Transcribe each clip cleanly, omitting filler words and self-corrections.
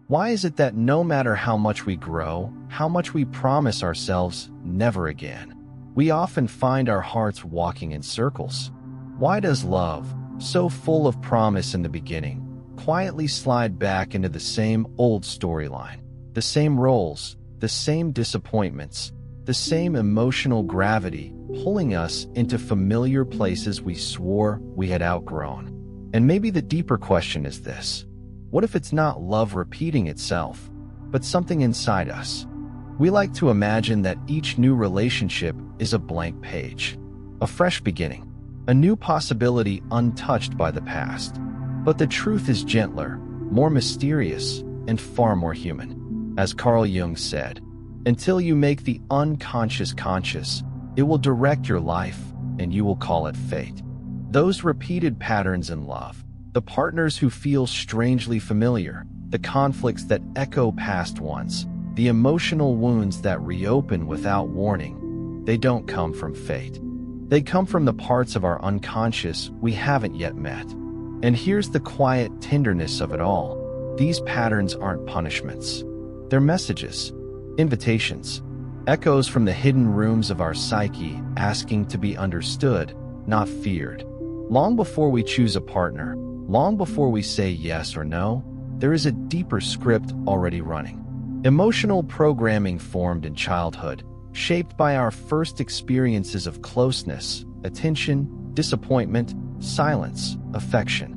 Why is it that no matter how much we grow, how much we promise ourselves never again, we often find our hearts walking in circles? Why does love, so full of promise in the beginning, quietly slide back into the same old storyline, the same roles, the same disappointments, the same emotional gravity, pulling us into familiar places we swore we had outgrown? And maybe the deeper question is this: what if it's not love repeating itself, but something inside us? We like to imagine that each new relationship is a blank page, a fresh beginning, a new possibility untouched by the past. But the truth is gentler, more mysterious, and far more human. As Carl Jung said, until you make the unconscious conscious, it will direct your life, and you will call it fate. Those repeated patterns in love, the partners who feel strangely familiar, the conflicts that echo past ones, the emotional wounds that reopen without warning, they don't come from fate. They come from the parts of our unconscious we haven't yet met. And here's the quiet tenderness of it all. These patterns aren't punishments. They're messages, invitations, echoes from the hidden rooms of our psyche asking to be understood, not feared. Long before we choose a partner, long before we say yes or no, there is a deeper script already running. Emotional programming formed in childhood, shaped by our first experiences of closeness, attention, disappointment, silence, affection.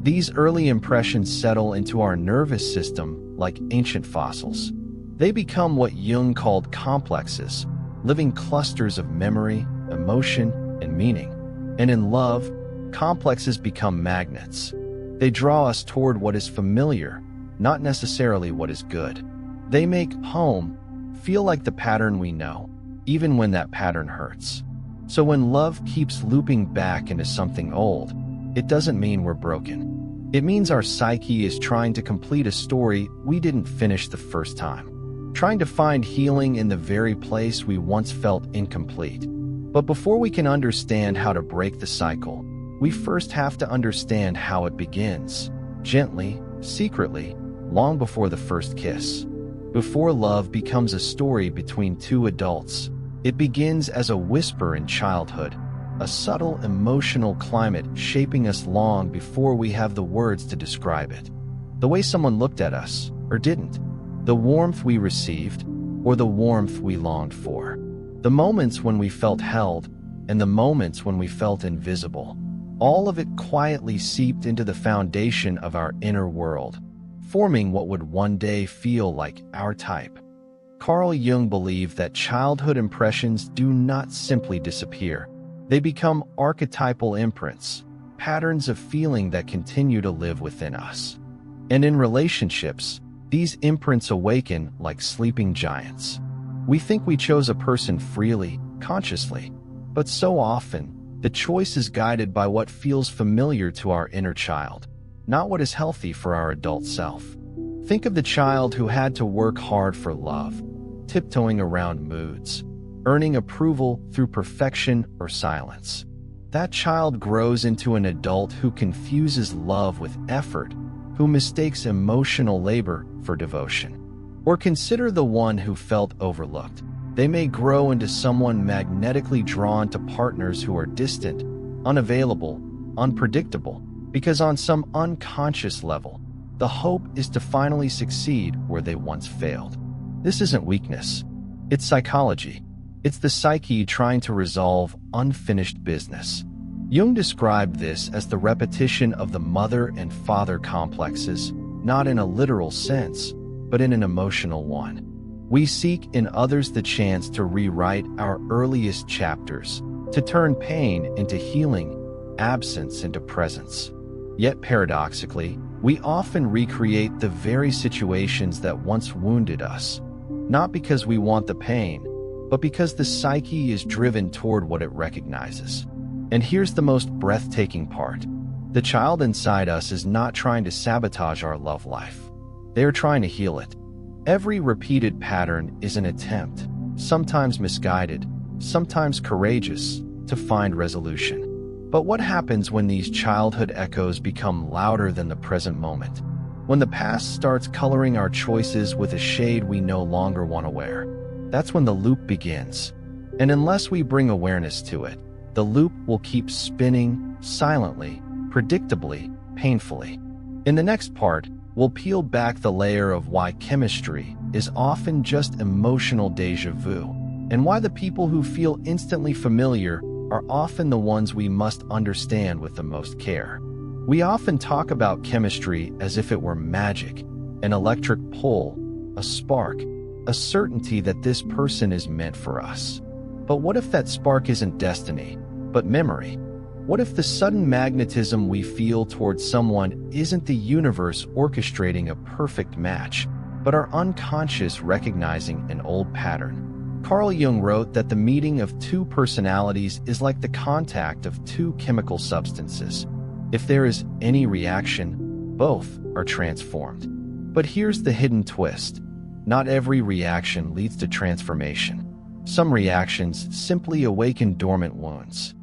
These early impressions settle into our nervous system like ancient fossils. They become what Jung called complexes, living clusters of memory, emotion, and meaning. And in love, complexes become magnets. They draw us toward what is familiar, not necessarily what is good. They make home feel like the pattern we know, even when that pattern hurts. So when love keeps looping back into something old, it doesn't mean we're broken. It means our psyche is trying to complete a story we didn't finish the first time, trying to find healing in the very place we once felt incomplete. But before we can understand how to break the cycle, we first have to understand how it begins, gently, secretly, long before the first kiss. Before love becomes a story between two adults, it begins as a whisper in childhood, a subtle emotional climate shaping us long before we have the words to describe it. The way someone looked at us, or didn't, the warmth we received, or the warmth we longed for, the moments when we felt held, and the moments when we felt invisible. All of it quietly seeped into the foundation of our inner world, forming what would one day feel like our type. Carl Jung believed that childhood impressions do not simply disappear. They become archetypal imprints, patterns of feeling that continue to live within us. And in relationships, these imprints awaken like sleeping giants. We think we chose a person freely, consciously, but so often, the choice is guided by what feels familiar to our inner child, not what is healthy for our adult self. Think of the child who had to work hard for love, tiptoeing around moods, earning approval through perfection or silence. That child grows into an adult who confuses love with effort, who mistakes emotional labor for devotion. Or consider the one who felt overlooked. They may grow into someone magnetically drawn to partners who are distant, unavailable, unpredictable, because on some unconscious level, the hope is to finally succeed where they once failed. This isn't weakness. It's psychology. It's the psyche trying to resolve unfinished business. Jung described this as the repetition of the mother and father complexes, not in a literal sense, but in an emotional one. We seek in others the chance to rewrite our earliest chapters, to turn pain into healing, absence into presence. Yet paradoxically, we often recreate the very situations that once wounded us, not because we want the pain, but because the psyche is driven toward what it recognizes. And here's the most breathtaking part. The child inside us is not trying to sabotage our love life. They are trying to heal it. Every repeated pattern is an attempt, sometimes misguided, sometimes courageous, to find resolution. But what happens when these childhood echoes become louder than the present moment? When the past starts coloring our choices with a shade we no longer want to wear. That's when the loop begins. And unless we bring awareness to it, the loop will keep spinning silently, predictably, painfully. In the next part, we'll peel back the layer of why chemistry is often just emotional déjà vu, and why the people who feel instantly familiar are often the ones we must understand with the most care. We often talk about chemistry as if it were magic, an electric pull, a spark, a certainty that this person is meant for us. But what if that spark isn't destiny, but memory? What if the sudden magnetism we feel towards someone isn't the universe orchestrating a perfect match, but our unconscious recognizing an old pattern? Carl Jung wrote that the meeting of two personalities is like the contact of two chemical substances. If there is any reaction, both are transformed. But here's the hidden twist. Not every reaction leads to transformation. Some reactions simply awaken dormant wounds.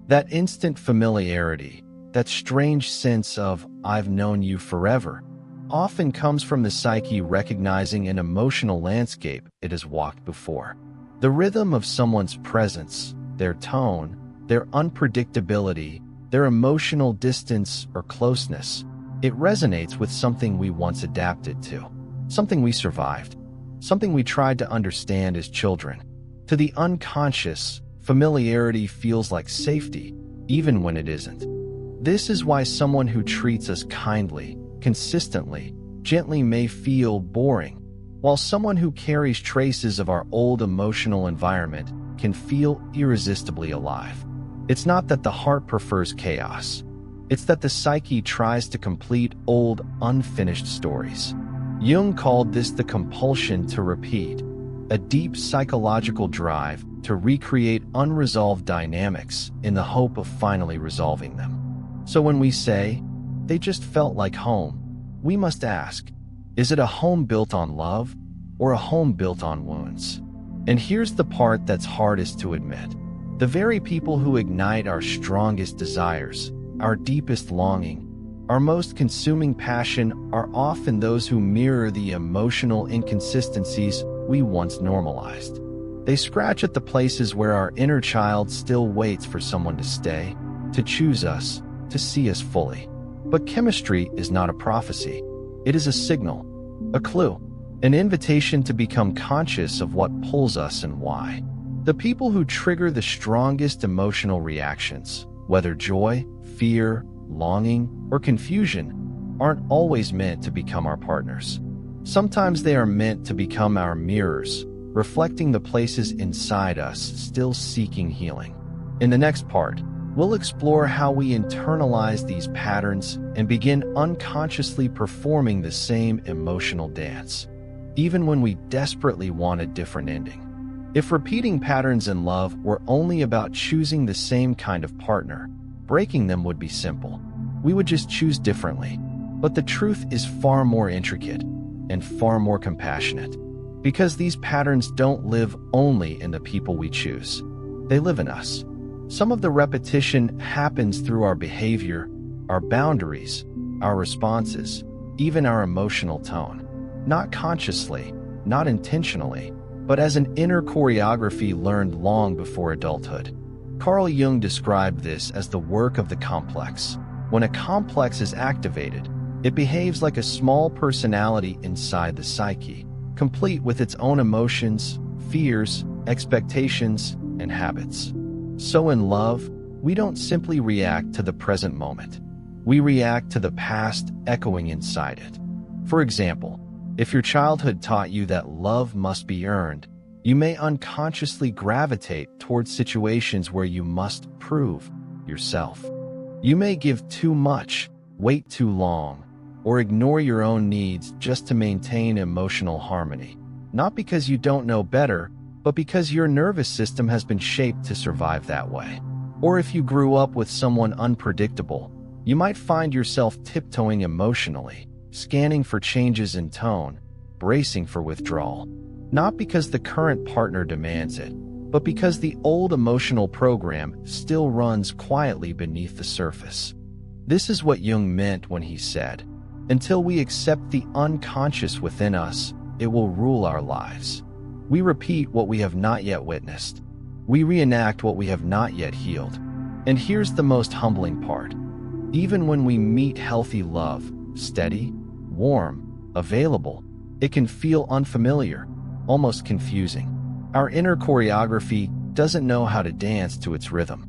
That instant familiarity, that strange sense of, I've known you forever, often comes from the psyche recognizing an emotional landscape it has walked before. The rhythm of someone's presence, their tone, their unpredictability, their emotional distance or closeness, it resonates with something we once adapted to, something we survived, something we tried to understand as children. To the unconscious, familiarity feels like safety, even when it isn't. This is why someone who treats us kindly, consistently, gently may feel boring, while someone who carries traces of our old emotional environment can feel irresistibly alive. It's not that the heart prefers chaos. It's that the psyche tries to complete old, unfinished stories. Jung called this the compulsion to repeat, a deep psychological drive to recreate unresolved dynamics in the hope of finally resolving them. So when we say, they just felt like home, we must ask, is it a home built on love or a home built on wounds? And here's the part that's hardest to admit. The very people who ignite our strongest desires, our deepest longing, our most consuming passion are often those who mirror the emotional inconsistencies we once normalized. They scratch at the places where our inner child still waits for someone to stay, to choose us, to see us fully. But chemistry is not a prophecy. It is a signal, a clue, an invitation to become conscious of what pulls us and why. The people who trigger the strongest emotional reactions, whether joy, fear, longing, or confusion, aren't always meant to become our partners. Sometimes they are meant to become our mirrors, reflecting the places inside us still seeking healing. In the next part, we'll explore how we internalize these patterns and begin unconsciously performing the same emotional dance, even when we desperately want a different ending. If repeating patterns in love were only about choosing the same kind of partner, breaking them would be simple. We would just choose differently. But the truth is far more intricate and far more compassionate, because these patterns don't live only in the people we choose. They live in us. Some of the repetition happens through our behavior, our boundaries, our responses, even our emotional tone. Not consciously, not intentionally, but as an inner choreography learned long before adulthood. Carl Jung described this as the work of the complex. When a complex is activated, it behaves like a small personality inside the psyche, complete with its own emotions, fears, expectations, and habits. So in love, we don't simply react to the present moment. We react to the past echoing inside it. For example, if your childhood taught you that love must be earned, you may unconsciously gravitate towards situations where you must prove yourself. You may give too much, wait too long, or ignore your own needs just to maintain emotional harmony. Not because you don't know better, but because your nervous system has been shaped to survive that way. Or if you grew up with someone unpredictable, you might find yourself tiptoeing emotionally, scanning for changes in tone, bracing for withdrawal. Not because the current partner demands it, but because the old emotional program still runs quietly beneath the surface. This is what Jung meant when he said, Until we accept the unconscious within us, it will rule our lives. We repeat what we have not yet witnessed. We reenact what we have not yet healed. And here's the most humbling part. Even when we meet healthy love, steady, warm, available, it can feel unfamiliar, almost confusing. Our inner choreography doesn't know how to dance to its rhythm.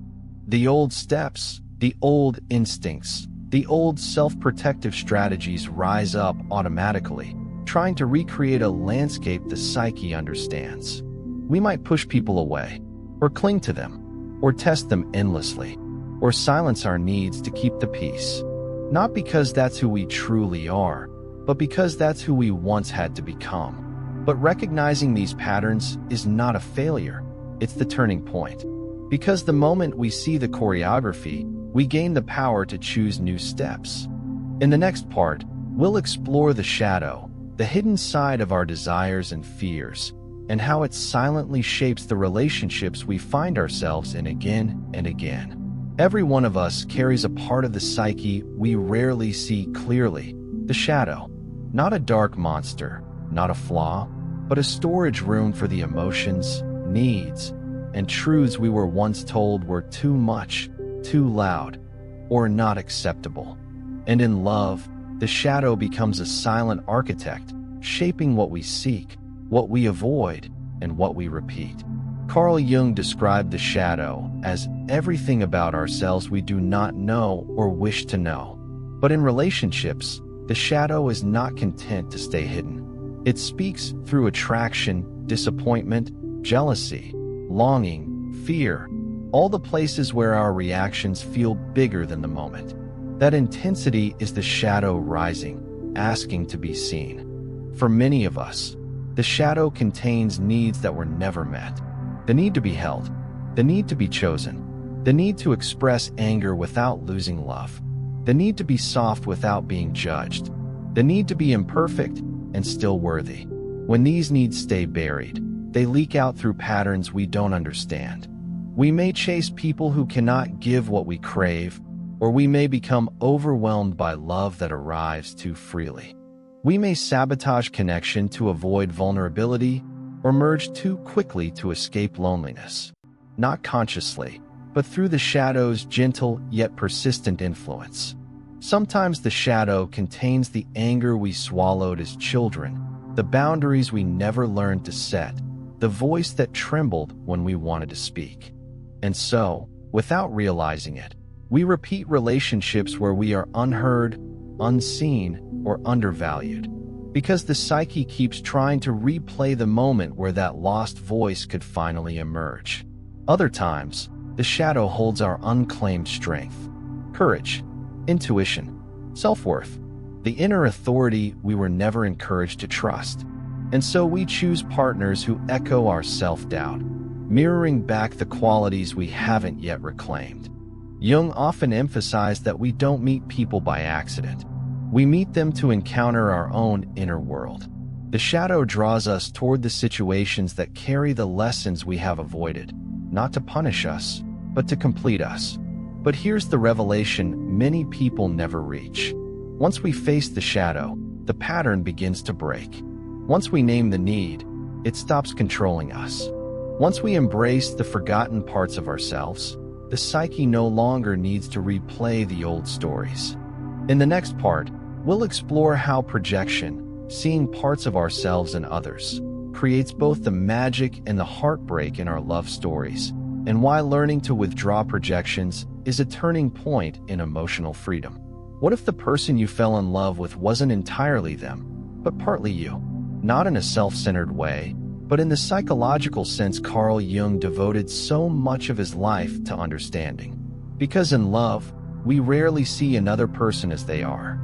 The old steps, the old instincts, the old self-protective strategies rise up automatically, trying to recreate a landscape the psyche understands. We might push people away, or cling to them, or test them endlessly, or silence our needs to keep the peace. Not because that's who we truly are, but because that's who we once had to become. But recognizing these patterns is not a failure, it's the turning point. Because the moment we see the choreography, we gain the power to choose new steps. In the next part, we'll explore the shadow, the hidden side of our desires and fears, and how it silently shapes the relationships we find ourselves in again and again. Every one of us carries a part of the psyche we rarely see clearly, the shadow. Not a dark monster, not a flaw, but a storage room for the emotions, needs, and truths we were once told were too much, too loud, or not acceptable. And in love, the shadow becomes a silent architect, shaping what we seek, what we avoid, and what we repeat. Carl Jung described the shadow as everything about ourselves we do not know or wish to know. But in relationships, the shadow is not content to stay hidden. It speaks through attraction, disappointment, jealousy, longing, fear, all the places where our reactions feel bigger than the moment. That intensity is the shadow rising, asking to be seen. For many of us, the shadow contains needs that were never met. The need to be held, the need to be chosen, the need to express anger without losing love, the need to be soft without being judged, the need to be imperfect and still worthy. When these needs stay buried, they leak out through patterns we don't understand. We may chase people who cannot give what we crave, or we may become overwhelmed by love that arrives too freely. We may sabotage connection to avoid vulnerability, or merge too quickly to escape loneliness. Not consciously, but through the shadow's gentle yet persistent influence. Sometimes the shadow contains the anger we swallowed as children, the boundaries we never learned to set, the voice that trembled when we wanted to speak. And so, without realizing it, we repeat relationships where we are unheard, unseen, or undervalued. Because the psyche keeps trying to replay the moment where that lost voice could finally emerge. Other times, the shadow holds our unclaimed strength, courage, intuition, self-worth, the inner authority we were never encouraged to trust. And so we choose partners who echo our self-doubt, mirroring back the qualities we haven't yet reclaimed. Jung often emphasized that we don't meet people by accident. We meet them to encounter our own inner world. The shadow draws us toward the situations that carry the lessons we have avoided, not to punish us, but to complete us. But here's the revelation many people never reach. Once we face the shadow, the pattern begins to break. Once we name the need, it stops controlling us. Once we embrace the forgotten parts of ourselves, the psyche no longer needs to replay the old stories. In the next part, we'll explore how projection, seeing parts of ourselves in others, creates both the magic and the heartbreak in our love stories, and why learning to withdraw projections is a turning point in emotional freedom. What if the person you fell in love with wasn't entirely them, but partly you? Not in a self-centered way, but in the psychological sense Carl Jung devoted so much of his life to understanding. Because in love, we rarely see another person as they are.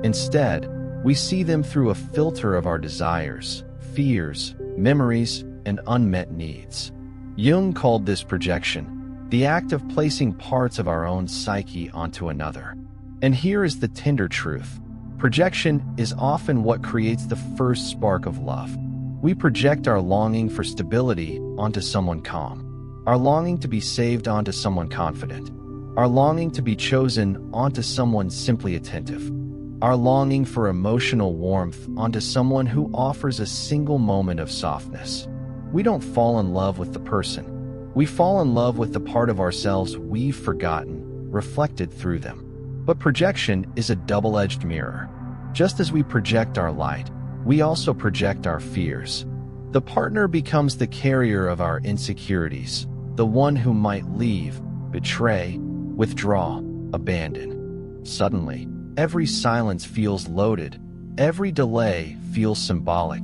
Instead, we see them through a filter of our desires, fears, memories, and unmet needs. Jung called this projection, the act of placing parts of our own psyche onto another. And here is the tender truth. Projection is often what creates the first spark of love. We project our longing for stability onto someone calm, our longing to be saved onto someone confident, our longing to be chosen onto someone simply attentive. our longing for emotional warmth onto someone who offers a single moment of softness. We don't fall in love with the person. We fall in love with the part of ourselves we've forgotten, reflected through them. But projection is a double-edged mirror. Just as we project our light, we also project our fears. The partner becomes the carrier of our insecurities, the one who might leave, betray, withdraw, abandon. Suddenly, every silence feels loaded, every delay feels symbolic,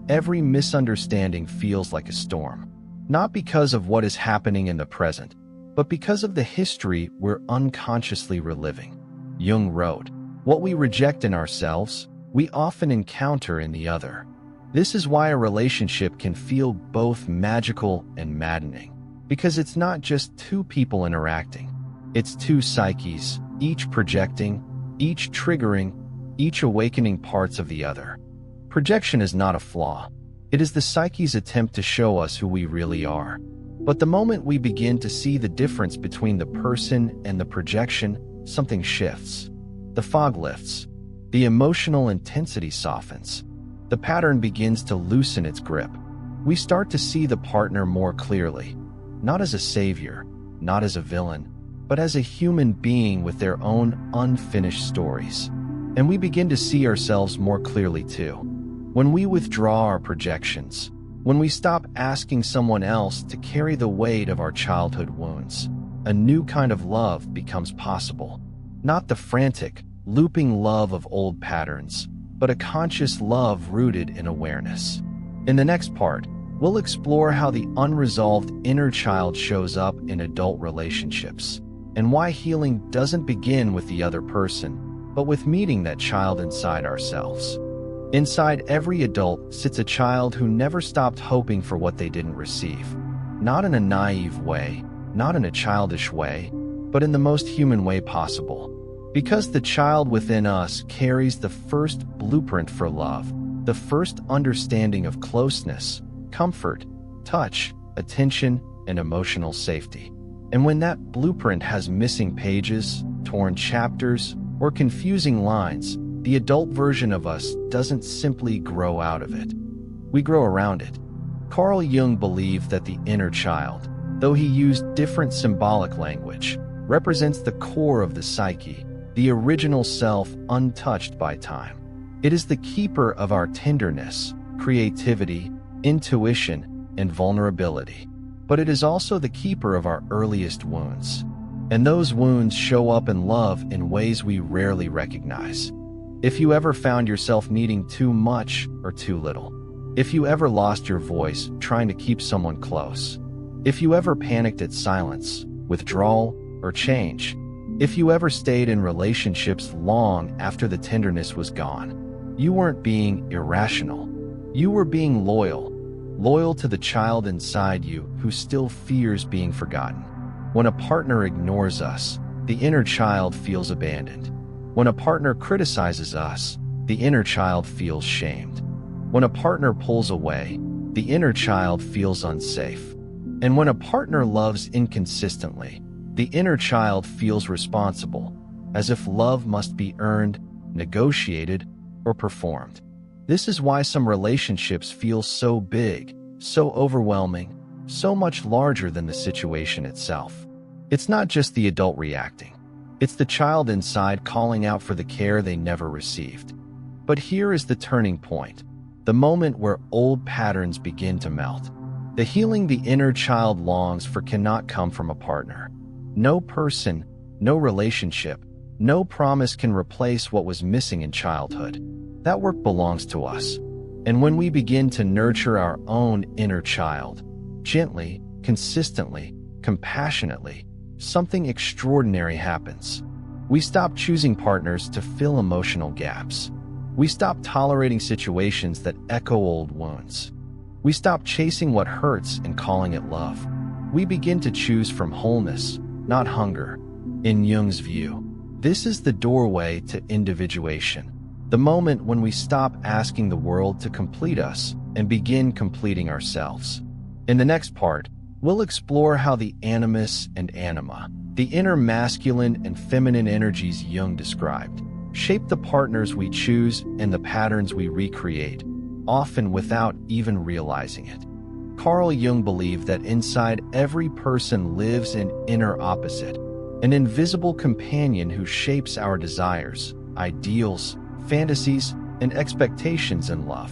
every misunderstanding feels like a storm. Not because of what is happening in the present, but because of the history we're unconsciously reliving. Jung wrote, "What we reject in ourselves, we often encounter in the other." This is why a relationship can feel both magical and maddening, because it's not just two people interacting. It's two psyches, each projecting, each triggering, each awakening parts of the other. Projection is not a flaw. It is the psyche's attempt to show us who we really are. But the moment we begin to see the difference between the person and the projection, something shifts. The fog lifts. The emotional intensity softens. The pattern begins to loosen its grip. We start to see the partner more clearly, not as a savior, not as a villain, but as a human being with their own unfinished stories. And we begin to see ourselves more clearly too. When we withdraw our projections, when we stop asking someone else to carry the weight of our childhood wounds, a new kind of love becomes possible. Not the frantic, looping love of old patterns, but a conscious love rooted in awareness. In the next part, we'll explore how the unresolved inner child shows up in adult relationships, and why healing doesn't begin with the other person, but with meeting that child inside ourselves. Inside every adult sits a child who never stopped hoping for what they didn't receive. Not in a naive way, not in a childish way, but in the most human way possible. Because the child within us carries the first blueprint for love, the first understanding of closeness, comfort, touch, attention, and emotional safety. And when that blueprint has missing pages, torn chapters, or confusing lines, the adult version of us doesn't simply grow out of it. We grow around it. Carl Jung believed that the inner child, though he used different symbolic language, represents the core of the psyche, the original self untouched by time. It is the keeper of our tenderness, creativity, intuition, and vulnerability. But it is also the keeper of our earliest wounds. And those wounds show up in love in ways we rarely recognize. If you ever found yourself needing too much or too little, if you ever lost your voice trying to keep someone close, if you ever panicked at silence, withdrawal, or change, if you ever stayed in relationships long after the tenderness was gone, you weren't being irrational. You were being loyal, loyal to the child inside you who still fears being forgotten. When a partner ignores us, the inner child feels abandoned. When a partner criticizes us, the inner child feels shamed. When a partner pulls away, the inner child feels unsafe. And when a partner loves inconsistently, the inner child feels responsible, as if love must be earned, negotiated, or performed. This is why some relationships feel so big, so overwhelming, so much larger than the situation itself. It's not just the adult reacting. It's the child inside calling out for the care they never received. But here is the turning point, the moment where old patterns begin to melt. The healing the inner child longs for cannot come from a partner. No person, no relationship, no promise can replace what was missing in childhood. That work belongs to us. And when we begin to nurture our own inner child, gently, consistently, compassionately, something extraordinary happens. We stop choosing partners to fill emotional gaps. We stop tolerating situations that echo old wounds. We stop chasing what hurts and calling it love. We begin to choose from wholeness, not hunger. In Jung's view, this is the doorway to individuation, the moment when we stop asking the world to complete us and begin completing ourselves. In the next part, we'll explore how the animus and anima, the inner masculine and feminine energies Jung described, shape the partners we choose and the patterns we recreate, often without even realizing it. Carl Jung believed that inside every person lives an inner opposite, an invisible companion who shapes our desires, ideals, fantasies, and expectations in love.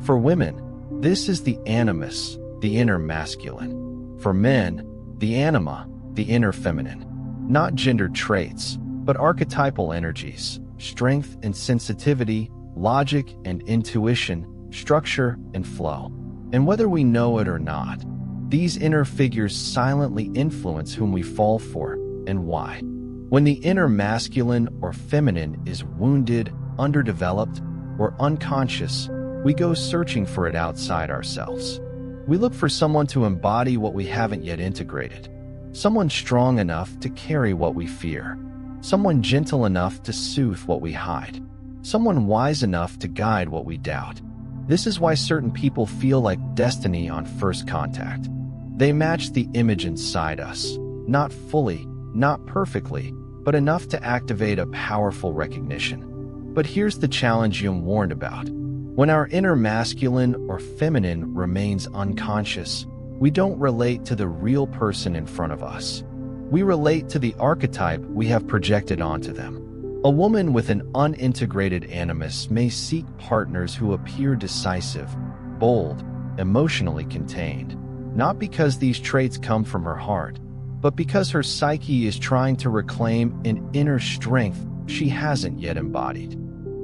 For women, this is the animus, the inner masculine. For men, the anima, the inner feminine. Not gendered traits, but archetypal energies, strength and sensitivity, logic and intuition, structure and flow. And whether we know it or not, these inner figures silently influence whom we fall for and why. When the inner masculine or feminine is wounded, underdeveloped, or unconscious, we go searching for it outside ourselves. We look for someone to embody what we haven't yet integrated. Someone strong enough to carry what we fear. Someone gentle enough to soothe what we hide. Someone wise enough to guide what we doubt. This is why certain people feel like destiny on first contact. They match the image inside us, not fully, not perfectly, but enough to activate a powerful recognition. But here's the challenge Jung warned about. When our inner masculine or feminine remains unconscious, we don't relate to the real person in front of us. We relate to the archetype we have projected onto them. A woman with an unintegrated animus may seek partners who appear decisive, bold, emotionally contained, not because these traits come from her heart, but because her psyche is trying to reclaim an inner strength she hasn't yet embodied.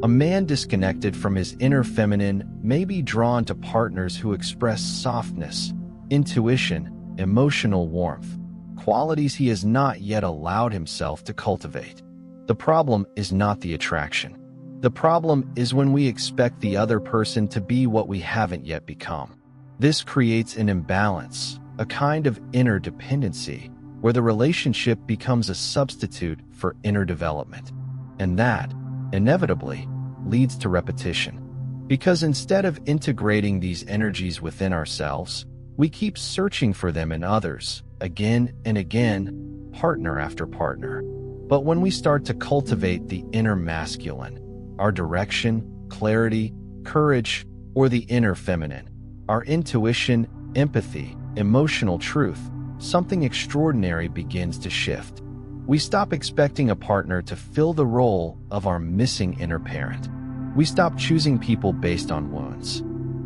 A man disconnected from his inner feminine may be drawn to partners who express softness, intuition, emotional warmth, qualities he has not yet allowed himself to cultivate. The problem is not the attraction. The problem is when we expect the other person to be what we haven't yet become. This creates an imbalance, a kind of inner dependency, where the relationship becomes a substitute for inner development. And that, inevitably, leads to repetition. Because instead of integrating these energies within ourselves, we keep searching for them in others, again and again, partner after partner. But when we start to cultivate the inner masculine, our direction, clarity, courage, or the inner feminine, our intuition, empathy, emotional truth, something extraordinary begins to shift. We stop expecting a partner to fill the role of our missing inner parent. We stop choosing people based on wounds.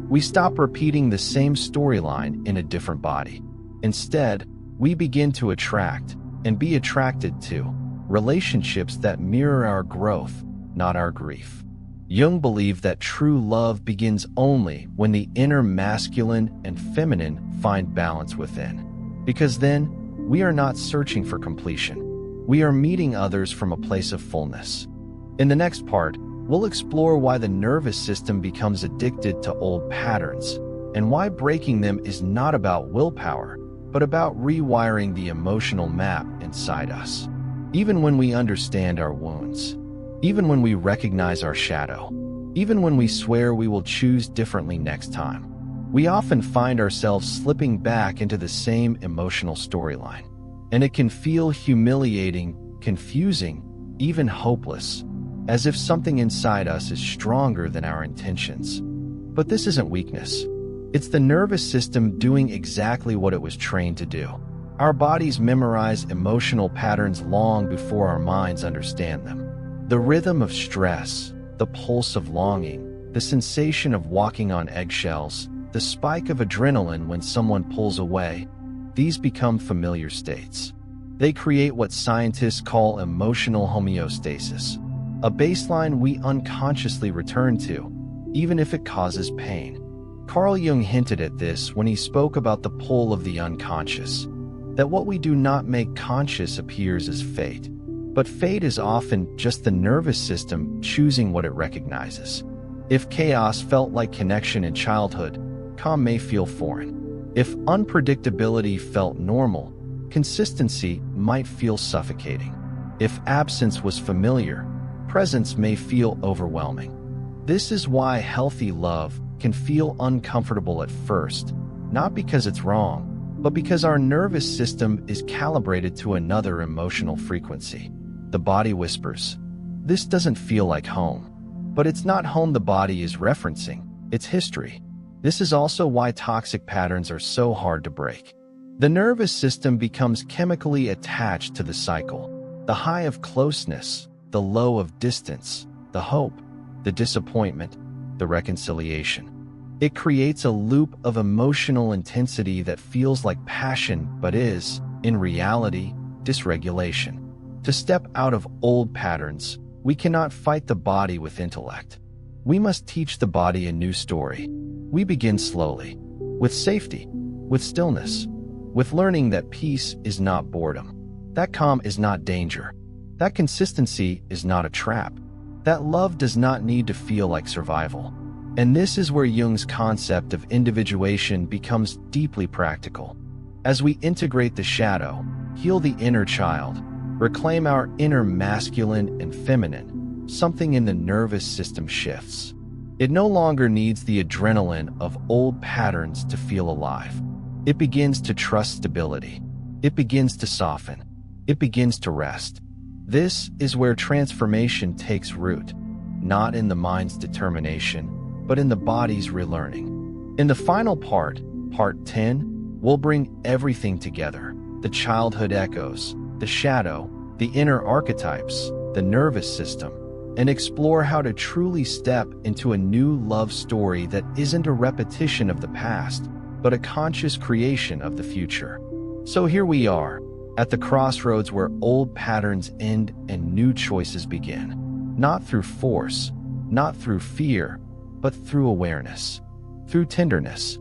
We stop repeating the same storyline in a different body. Instead, we begin to attract and be attracted to relationships that mirror our growth, not our grief. Jung believed that true love begins only when the inner masculine and feminine find balance within. Because then, we are not searching for completion. We are meeting others from a place of fullness. In the next part, we'll explore why the nervous system becomes addicted to old patterns, and why breaking them is not about willpower, but about rewiring the emotional map inside us. Even when we understand our wounds, even when we recognize our shadow, even when we swear we will choose differently next time, we often find ourselves slipping back into the same emotional storyline. And it can feel humiliating, confusing, even hopeless, as if something inside us is stronger than our intentions. But this isn't weakness. It's the nervous system doing exactly what it was trained to do. Our bodies memorize emotional patterns long before our minds understand them. The rhythm of stress, the pulse of longing, the sensation of walking on eggshells, the spike of adrenaline when someone pulls away, these become familiar states. They create what scientists call emotional homeostasis, a baseline we unconsciously return to, even if it causes pain. Carl Jung hinted at this when he spoke about the pull of the unconscious, that what we do not make conscious appears as fate. But fate is often just the nervous system choosing what it recognizes. If chaos felt like connection in childhood, calm may feel foreign. If unpredictability felt normal, consistency might feel suffocating. If absence was familiar, presence may feel overwhelming. This is why healthy love can feel uncomfortable at first, not because it's wrong, but because our nervous system is calibrated to another emotional frequency. The body whispers, This doesn't feel like home. But it's not home the body is referencing, it's history. This is also why toxic patterns are so hard to break. The nervous system becomes chemically attached to the cycle. The high of closeness, the low of distance, the hope, the disappointment, the reconciliation. It creates a loop of emotional intensity that feels like passion but is, in reality, dysregulation. To step out of old patterns, we cannot fight the body with intellect. We must teach the body a new story. We begin slowly, with safety, with stillness, with learning that peace is not boredom, that calm is not danger, that consistency is not a trap, that love does not need to feel like survival. And this is where Jung's concept of individuation becomes deeply practical. As we integrate the shadow, heal the inner child, reclaim our inner masculine and feminine, something in the nervous system shifts. It no longer needs the adrenaline of old patterns to feel alive. It begins to trust stability. It begins to soften. It begins to rest. This is where transformation takes root, not in the mind's determination, but in the body's relearning. In the final part, part 10, we'll bring everything together: the childhood echoes, the shadow, the inner archetypes, the nervous system, and explore how to truly step into a new love story that isn't a repetition of the past, but a conscious creation of the future. So here we are, at the crossroads where old patterns end and new choices begin. Not through force, not through fear, but through awareness, through tenderness,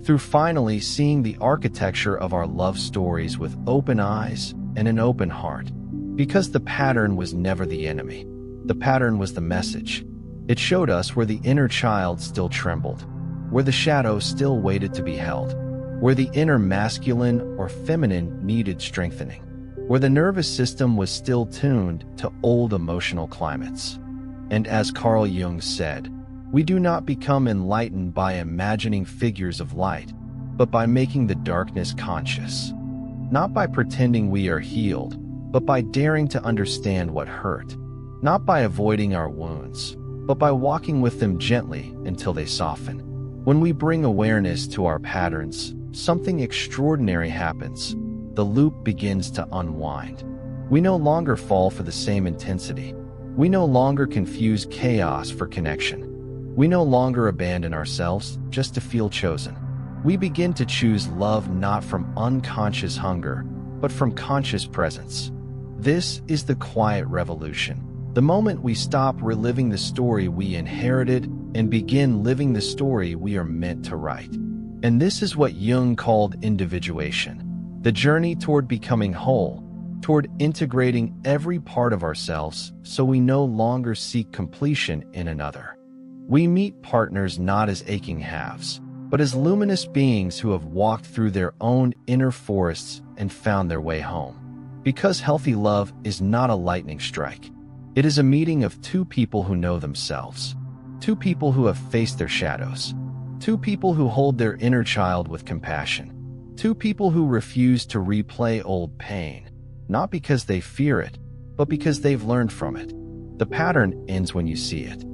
through finally seeing the architecture of our love stories with open eyes and an open heart. Because the pattern was never the enemy. The pattern was the message. It showed us where the inner child still trembled, where the shadow still waited to be held, where the inner masculine or feminine needed strengthening, where the nervous system was still tuned to old emotional climates. And as Carl Jung said, we do not become enlightened by imagining figures of light, but by making the darkness conscious. Not by pretending we are healed, but by daring to understand what hurt. Not by avoiding our wounds, but by walking with them gently until they soften. When we bring awareness to our patterns, something extraordinary happens. The loop begins to unwind. We no longer fall for the same intensity. We no longer confuse chaos for connection. We no longer abandon ourselves just to feel chosen. We begin to choose love not from unconscious hunger, but from conscious presence. This is the quiet revolution. The moment we stop reliving the story we inherited and begin living the story we are meant to write. And this is what Jung called individuation, the journey toward becoming whole, toward integrating every part of ourselves so we no longer seek completion in another. We meet partners not as aching halves, but as luminous beings who have walked through their own inner forests and found their way home. Because healthy love is not a lightning strike. It is a meeting of two people who know themselves, two people who have faced their shadows, two people who hold their inner child with compassion, two people who refuse to replay old pain, not because they fear it, but because they've learned from it. The pattern ends when you see it.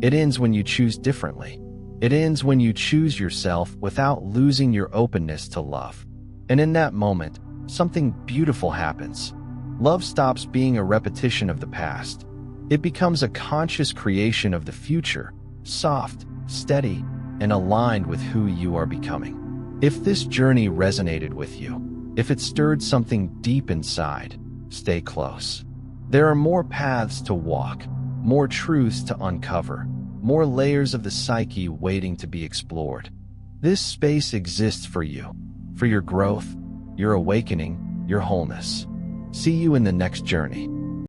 It ends when you choose differently. It ends when you choose yourself without losing your openness to love. And in that moment, something beautiful happens. Love stops being a repetition of the past. It becomes a conscious creation of the future, soft, steady, and aligned with who you are becoming. If this journey resonated with you, if it stirred something deep inside, stay close. There are more paths to walk, more truths to uncover, more layers of the psyche waiting to be explored. This space exists for you, for your growth, your awakening, your wholeness. See you in the next journey.